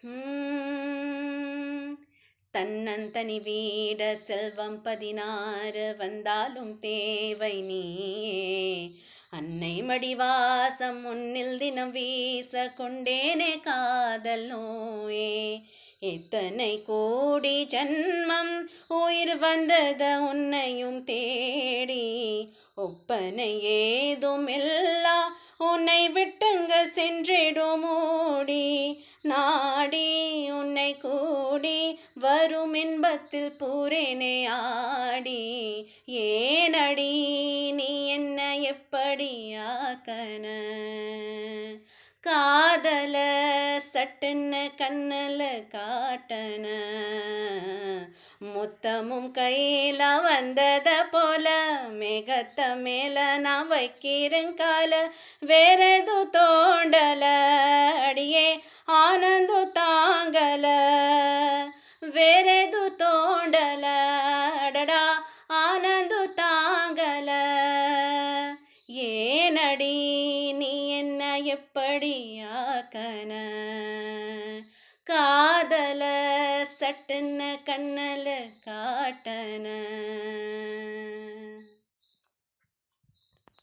உம், தன்னந்தனி வீட செல்வம் 16 வந்தாலும் தேவை நீயே. அன்னை மடிவாசம் முன்னில் தினம் வீச கொண்டேனே காதல் நோயே. எத்தனை கோடி ஜன்மம் உயிர் வந்தத உன்னையும் தேடி. ஒப்பனை ஏதுமில்லா உன்னை விட்டுங்க சென்றிடும் ஓடி. நாடி உன்னை கூடி வரும் இன்பத்தில் பூரேனே ஆடி. ஏனடி நீ என்ன எப்படி ஆக்கன? காதல சட்டுன்னு கண்ணல காட்டன. முத்தமும் கையில வந்தத போல மேகத்த மேல நான் வைக்கிறேன் கால. வேறெது தோண்டல அடியே ஆனந்தம் தாங்கல. வேறெது தோண்டல அடடா ஆனந்தம் தாங்கல. ஏனடி நீ என்ன எப்படி ஆக்கன? காதல சட்டுன்னு கண்ணல காட்டன.